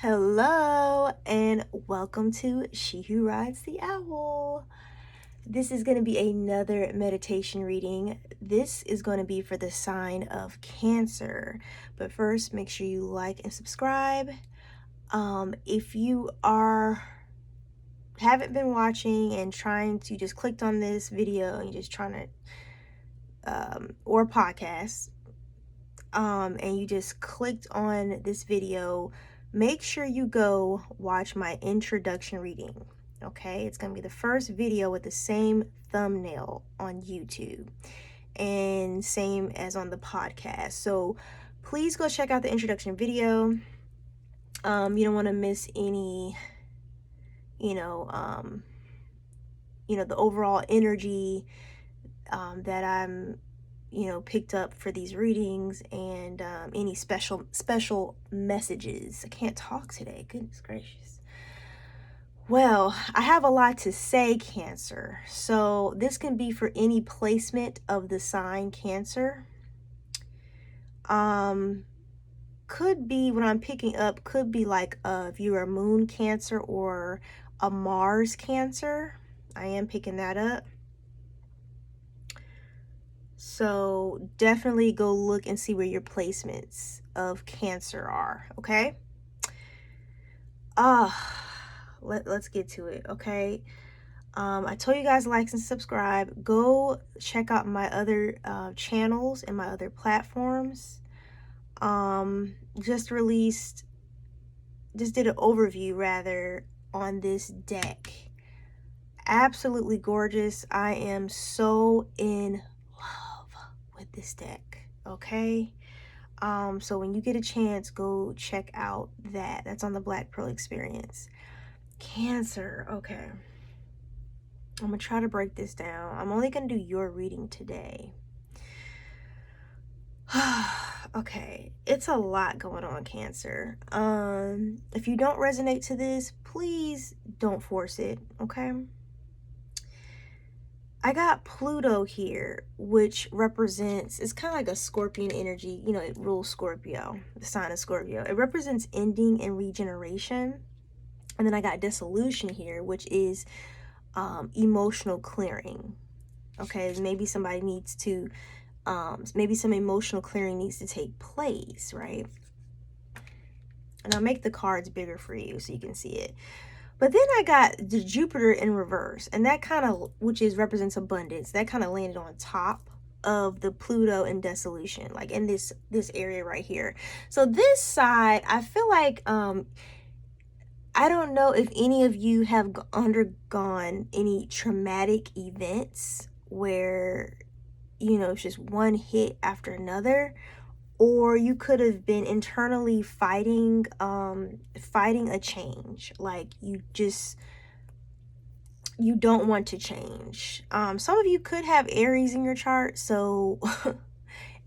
Hello and welcome to She Who Rides the Owl. This is going to be another meditation reading. This is going to be for the sign of Cancer. But first, make sure you like and subscribe. If you haven't been watching and trying to just clicked on this video and you're just trying to or podcast, and you just clicked on this video, make sure you go watch my introduction reading. Okay, it's gonna be the first video with the same thumbnail on YouTube and same as on the podcast. So please go check out the introduction video. You don't want to miss any, the overall energy that I'm picked up for these readings, and any special messages. I can't talk today, goodness gracious. Well, I have a lot to say, Cancer, so this can be for any placement of the sign Cancer. Could be, what I'm picking up could be like if you're a moon Cancer or a Mars Cancer. I am picking that up. So definitely go look and see where your placements of Cancer are, okay? Let's get to it, okay? I told you guys like and subscribe. Go check out my other channels and my other platforms. Just did an overview rather on this deck. Absolutely gorgeous. I am so in with this deck, okay? So when you get a chance, go check out that's on the Black Pearl Experience. Cancer, okay, I'm gonna try to break this down. I'm only gonna do your reading today. Okay, it's a lot going on, Cancer. If you don't resonate to this, please don't force it, okay? I got Pluto here, which represents, it's kind of like a Scorpion energy. It rules Scorpio, the sign of Scorpio. It represents ending and regeneration. And then I got Dissolution here, which is emotional clearing. Okay, maybe somebody needs to, maybe some emotional clearing needs to take place, right? And I'll make the cards bigger for you so you can see it. But then I got the Jupiter in reverse, and that kind of, which represents abundance, that kind of landed on top of the Pluto and Dissolution, like in this area right here. So this side, I feel like, I don't know if any of you have undergone any traumatic events where, it's just one hit after another, or you could have been internally fighting a change. Like you don't want to change. Some of you could have Aries in your chart, so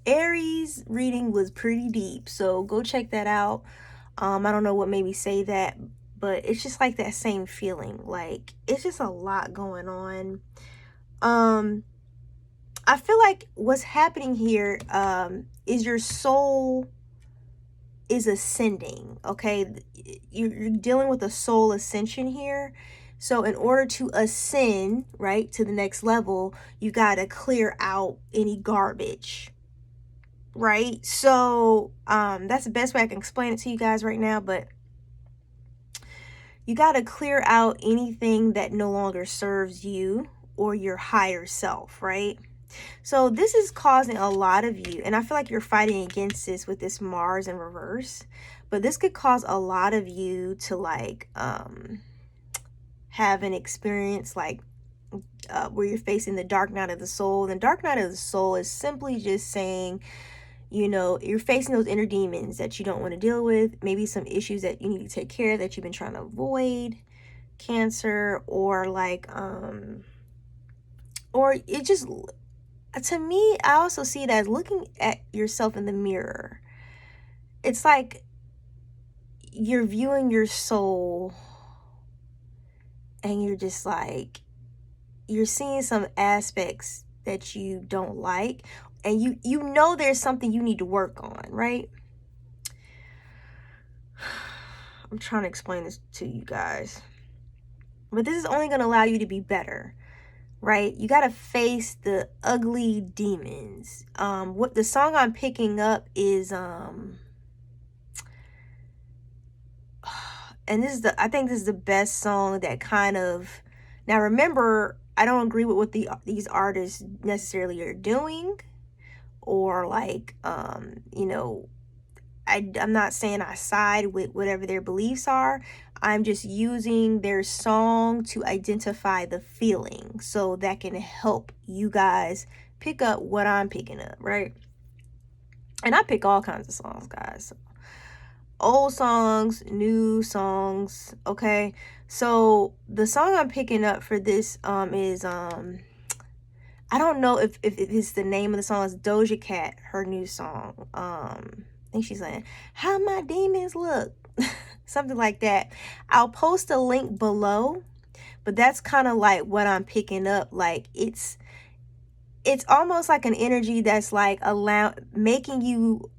Aries reading was pretty deep, so go check that out. I don't know what made me say that, but it's just like that same feeling. Like it's just a lot going on. I feel like what's happening here is your soul is ascending, okay? You're dealing with a soul ascension here. So in order to ascend, right, to the next level, you got to clear out any garbage, right? So that's the best way I can explain it to you guys right now, but you got to clear out anything that no longer serves you or your higher self, right? So this is causing a lot of you, and I feel like you're fighting against this with this Mars in reverse, but this could cause a lot of you to like have an experience like where you're facing the dark night of the soul. The dark night of the soul is simply just saying, you're facing those inner demons that you don't want to deal with, maybe some issues that you need to take care of that you've been trying to avoid, Cancer, or like or it just, to me, I also see it as looking at yourself in the mirror. It's like you're viewing your soul and you're just like, you're seeing some aspects that you don't like, and you know there's something you need to work on, right? I'm trying to explain this to you guys, but this is only going to allow you to be better, right? You got to face the ugly demons. What the song I'm picking up is and I think this is the best song that kind of, now remember, I don't agree with what these artists necessarily are doing, or like, I'm not saying I side with whatever their beliefs are. I'm just using their song to identify the feeling so that can help you guys pick up what I'm picking up, right? And I pick all kinds of songs, guys. Old songs, new songs, okay? So the song I'm picking up for this is I don't know if it's the name of the song. Is Doja Cat, her new song. I think she's saying, "How my demons look," something like that. I'll post a link below, but that's kind of like what I'm picking up. Like it's almost like an energy that's like making you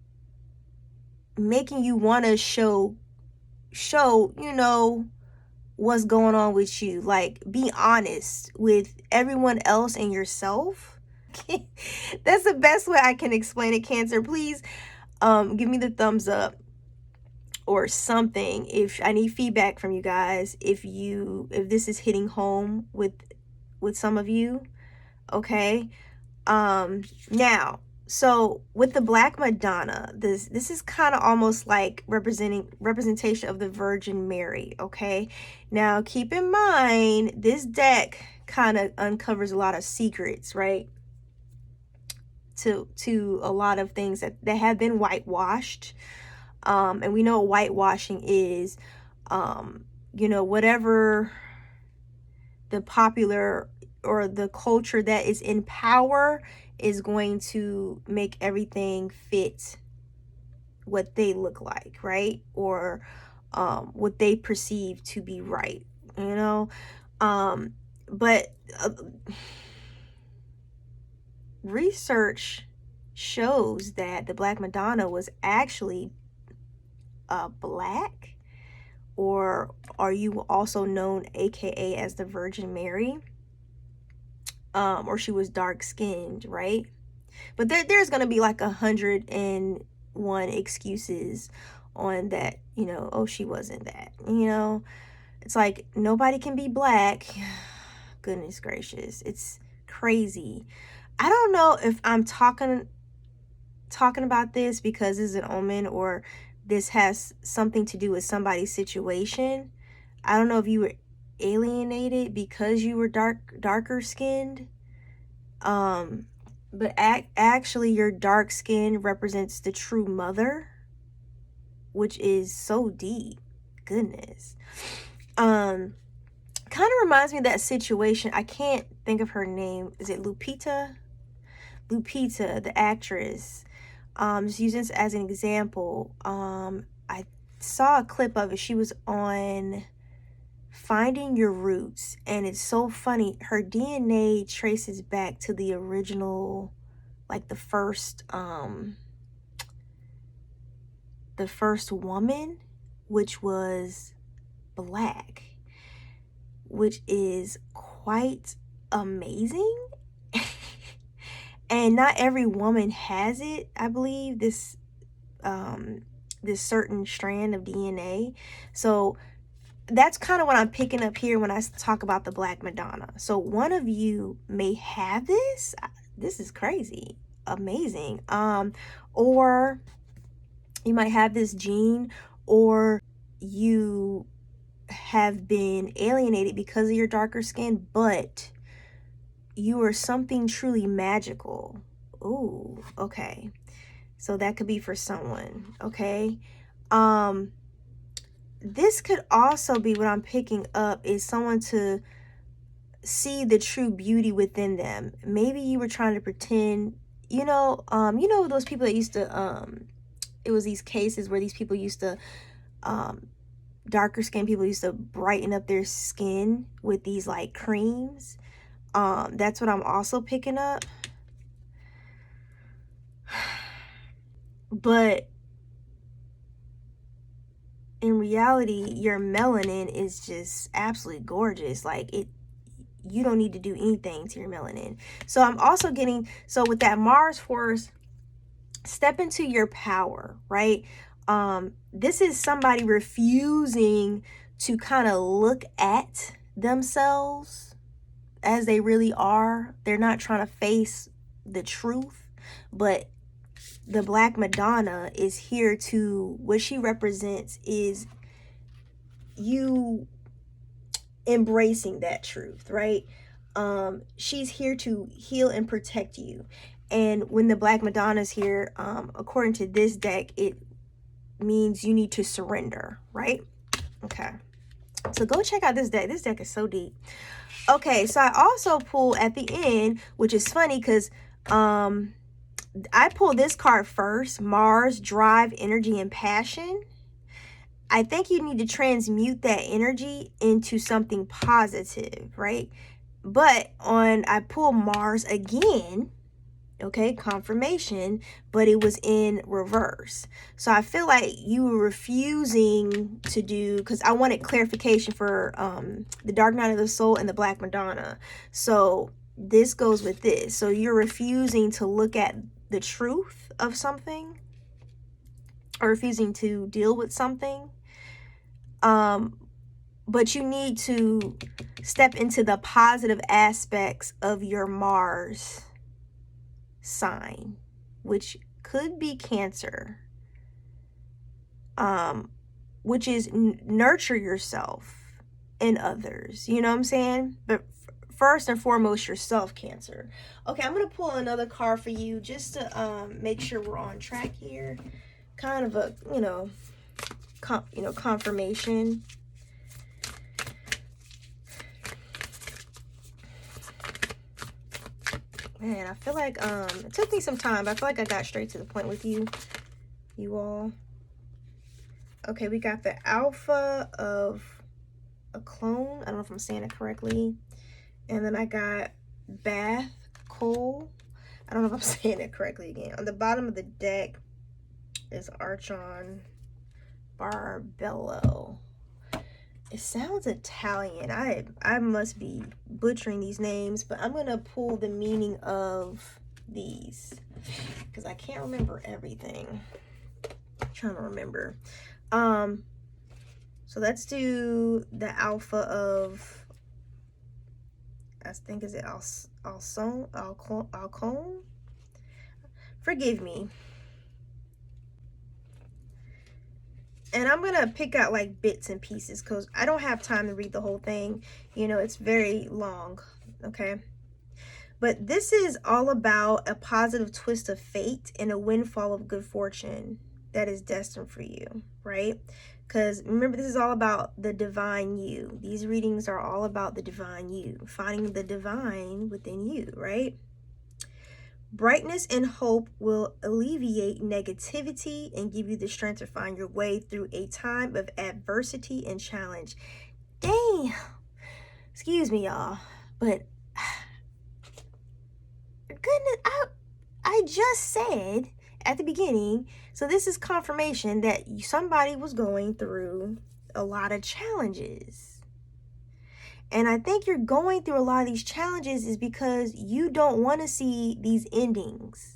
want to show what's going on with you. Like, be honest with everyone else and yourself. That's the best way I can explain it, Cancer. Please give me the thumbs up or something if I need feedback from you guys, if this is hitting home with some of you. Okay. Now, so with the Black Madonna, this is kind of almost like representation of the Virgin Mary, okay? Now, keep in mind, this deck kind of uncovers a lot of secrets, right? To a lot of things that have been whitewashed. And we know what whitewashing is. Whatever the popular or the culture that is in power is going to make everything fit what they look like, right? Or what they perceive to be right, but research shows that the Black Madonna was actually black, or are you also known aka as the Virgin Mary, or she was dark skinned, right? But there's gonna be like 101 excuses on that, oh, she wasn't that, it's like nobody can be black. Goodness gracious, it's crazy. I don't know if I'm talking about this because this is an omen, or this has something to do with somebody's situation. I don't know if you were alienated because you were darker skinned. But actually your dark skin represents the true mother, which is so deep. Goodness. Kind of reminds me of that situation. I can't think of her name. Is it Lupita? Lupita, the actress. Just using this as an example. I saw a clip of it. She was on Finding Your Roots, and it's so funny. Her DNA traces back to the original, like the first woman, which was black, which is quite amazing. And not every woman has it, I believe, this certain strand of DNA. So that's kind of what I'm picking up here when I talk about the Black Madonna. So one of you may have this. This is crazy, amazing. Or you might have this gene, or you have been alienated because of your darker skin, but you are something truly magical. Ooh, okay. So that could be for someone, okay? This could also be, what I'm picking up is someone to see the true beauty within them. Maybe you were trying to pretend, those people that used to, it was these cases where these people used to, darker skin people used to brighten up their skin with these like creams. That's what I'm also picking up. But in reality, your melanin is just absolutely gorgeous. Like you don't need to do anything to your melanin. So I'm also getting, so with that Mars force, step into your power, right? This is somebody refusing to kind of look at themselves as they really are. They're not trying to face the truth, but the Black Madonna is here to, what she represents is you embracing that truth, right? She's here to heal and protect you. And when the Black Madonna's here, according to this deck, it means you need to surrender, right? Okay. So go check out this deck. This deck is so deep. Okay, so I also pull at the end, which is funny because I pulled this card first, Mars, Drive, Energy, and Passion. I think you need to transmute that energy into something positive, right? But I pull Mars again, okay, confirmation, but it was in reverse. So I feel like you were refusing to do, because I wanted clarification for the Dark Night of the Soul and the Black Madonna. So this goes with this. So you're refusing to look at the truth of something, or refusing to deal with something. But you need to step into the positive aspects of your Mars sign, which could be Cancer, which is nurture yourself and others. You know what I'm saying? But first and foremost, yourself, Cancer. Okay, I'm gonna pull another card for you just to make sure we're on track here. Kind of a confirmation. Man, I feel like it took me some time, but I feel like I got straight to the point with you all. Okay, we got the Alpha of a Clone. I don't know if I'm saying it correctly. And then I got Bath Coal. I don't know if I'm saying it correctly again. On the bottom of the deck is Archon Barbello. It sounds Italian. I must be butchering these names, but I'm gonna pull the meaning of these because I can't remember everything. I'm trying to remember. So let's do the Alpha of, I think, is it Alcone? Forgive me. And I'm going to pick out like bits and pieces because I don't have time to read the whole thing. You know, it's very long, okay? But this is all about a positive twist of fate and a windfall of good fortune that is destined for you, right? Because remember, this is all about the divine you. These readings are all about the divine you, finding the divine within you, right? Brightness and hope will alleviate negativity and give you the strength to find your way through a time of adversity and challenge. Dang, excuse me, y'all, but goodness, I just said at the beginning, so this is confirmation that somebody was going through a lot of challenges. And I think you're going through a lot of these challenges is because you don't want to see these endings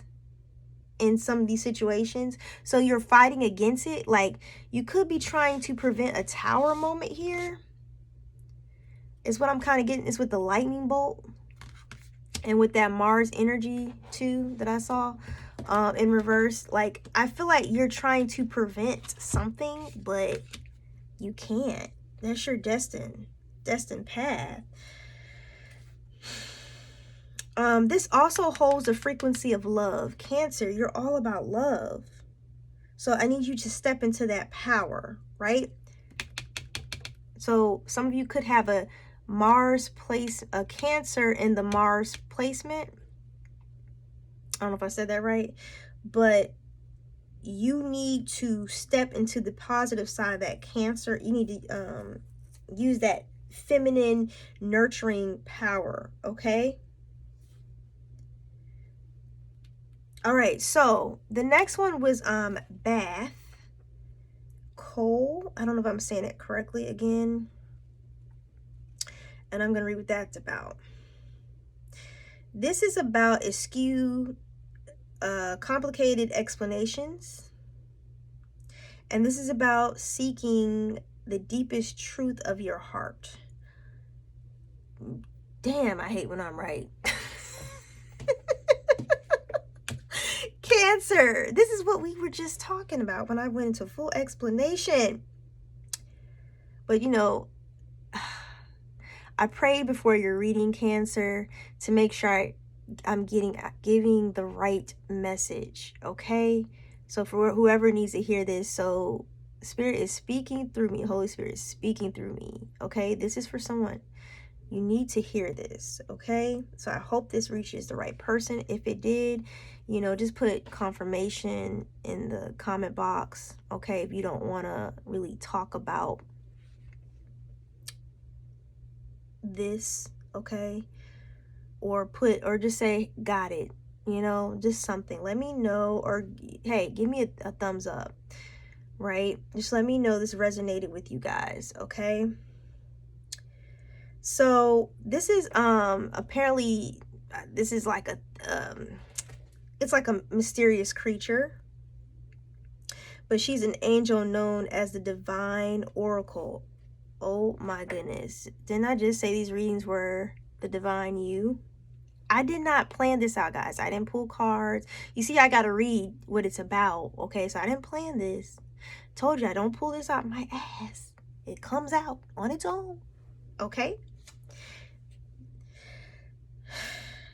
in some of these situations. So you're fighting against it. Like, you could be trying to prevent a tower moment here. Is what I'm kind of getting, is with the lightning bolt. And with that Mars energy too that I saw in reverse. Like, I feel like you're trying to prevent something, but you can't. That's your destined path. This also holds the frequency of love. Cancer, you're all about love. So I need you to step into that power, right? So some of you could have a Cancer in the Mars placement. I don't know if I said that right, but you need to step into the positive side of that Cancer. You need to use that feminine nurturing power, okay? All right, so the next one was Bath Nicole. I don't know if I'm saying it correctly again. And I'm going to read what that's about. This is about eschew complicated explanations. And this is about seeking the deepest truth of your heart. Damn, I hate when I'm right. Cancer. This is what we were just talking about when I went into full explanation. But you know, I pray before you're reading, Cancer, to make sure I'm giving the right message, okay? So for whoever needs to hear this, so Spirit is speaking through me. Holy Spirit is speaking through me, okay? This is for someone. You need to hear this, okay? So I hope this reaches the right person. If it did, you know, just put confirmation in the comment box, okay? If you don't want to really talk about this, okay? Or just say, got it, you know, just something. Let me know, or hey, give me a thumbs up, right? Just let me know this resonated with you guys, okay? So this is apparently this is like a it's like a mysterious creature, but she's an angel known as the Divine Oracle. Oh my goodness, didn't I just say these readings were the divine you? I did not plan this out, guys. I didn't pull cards. You see, I gotta read what it's about, okay? So I didn't plan this. Told you I don't pull this out my ass. It comes out on its own, okay?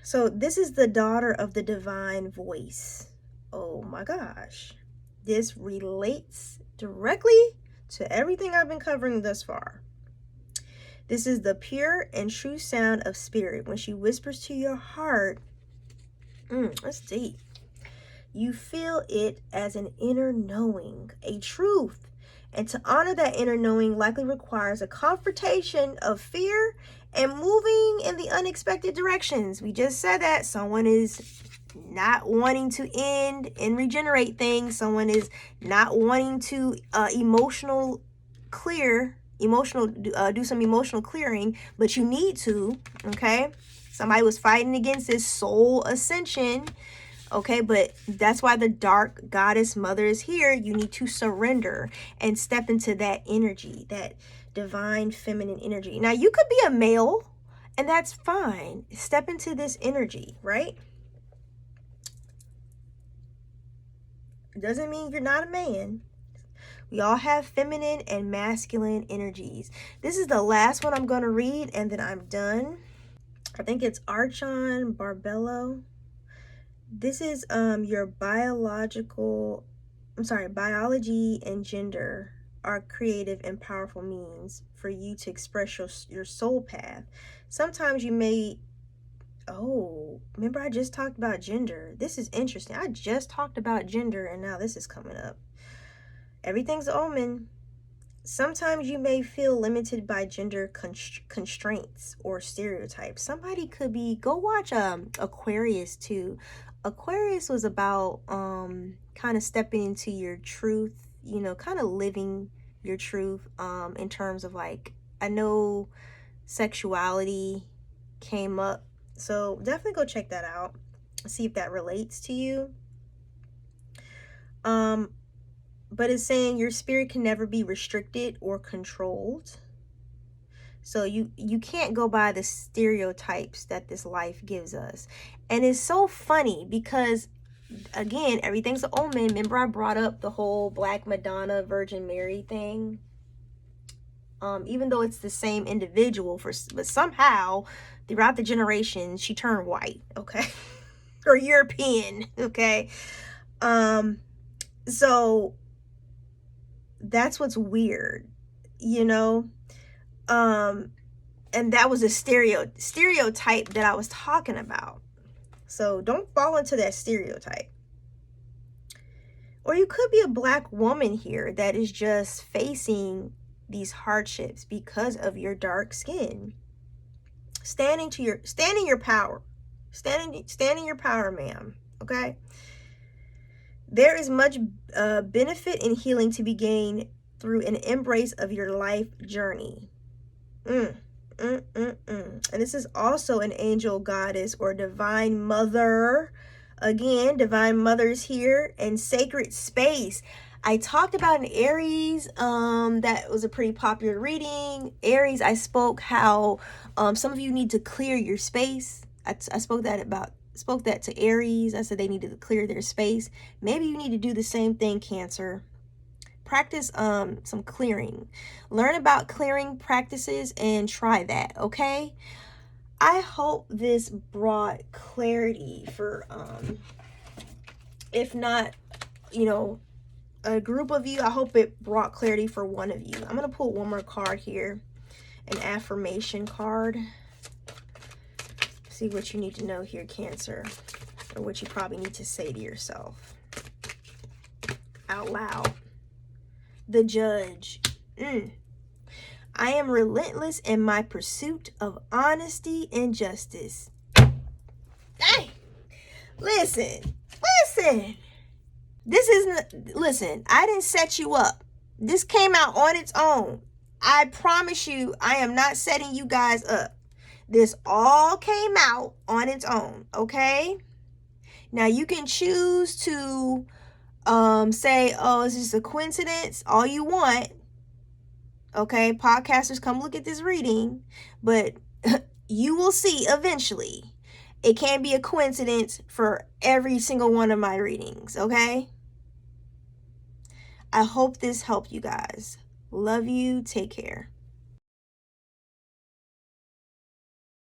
So this is the daughter of the divine voice. Oh my gosh. This relates directly to everything I've been covering thus far. This is the pure and true sound of spirit. When she whispers to your heart, that's deep. You feel it as an inner knowing, a truth. And to honor that inner knowing likely requires a confrontation of fear and moving in the unexpected directions. We just said that someone is not wanting to end and regenerate things. Someone is not wanting to do some emotional clearing, but you need to, okay? Somebody was fighting against this soul ascension, okay? But that's why the dark goddess mother is here. You need to surrender and step into that energy, that divine feminine energy. Now, you could be a male, and that's fine. Step into this energy, right? It doesn't mean you're not a man. We all have feminine and masculine energies. This is the last one I'm going to read, and then I'm done. I think it's Archon Barbello. This is your biology and gender are creative and powerful means for you to express your soul path. Sometimes you may, remember I just talked about gender. This is interesting. I just talked about gender, and now this is coming up. Everything's omen. Sometimes you may feel limited by gender constraints or stereotypes. Somebody could be, go watch Aquarius too. Aquarius was about kind of stepping into your truth, you know, kind of living your truth in terms of, like, I know sexuality came up, so definitely go check that out, see if that relates to you. But it's saying your spirit can never be restricted or controlled. So you can't go by the stereotypes that this life gives us. And it's so funny because, again, everything's an omen. Remember I brought up the whole Black Madonna, Virgin Mary thing? Even though it's the same individual, but somehow throughout the generations, she turned white, okay? Or European, okay? So that's what's weird, you know? And that was a stereotype that I was talking about. So don't fall into that stereotype. Or you could be a Black woman here that is just facing these hardships because of your dark skin. Stand in your power. Stand in your power, ma'am. Okay? There is much benefit in healing to be gained through an embrace of your life journey. And this is also an angel, goddess, or divine mother. Again, divine mother's here, and sacred space. I talked about an Aries, that was a pretty popular reading. Aries, I spoke how some of you need to clear your space. I spoke that to Aries. I said they needed to clear their space. Maybe you need to do the same thing, Cancer. Practice some clearing. Learn about clearing practices and try that, okay? I hope this brought clarity for if not, a group of you. I hope it brought clarity for one of you. I'm going to pull one more card here, an affirmation card. See what you need to know here, Cancer, or what you probably need to say to yourself out loud. The Judge. I am relentless in my pursuit of honesty and justice. Hey, listen. Listen, I didn't set you up. This came out on its own. I promise you, I am not setting you guys up. This all came out on its own, okay? Now you can choose to say, oh, it's just a coincidence, all you want. Okay, podcasters, come look at this reading, but you will see eventually it can't be a coincidence for every single one of my readings, okay? I hope this helped you guys. Love you. Take care.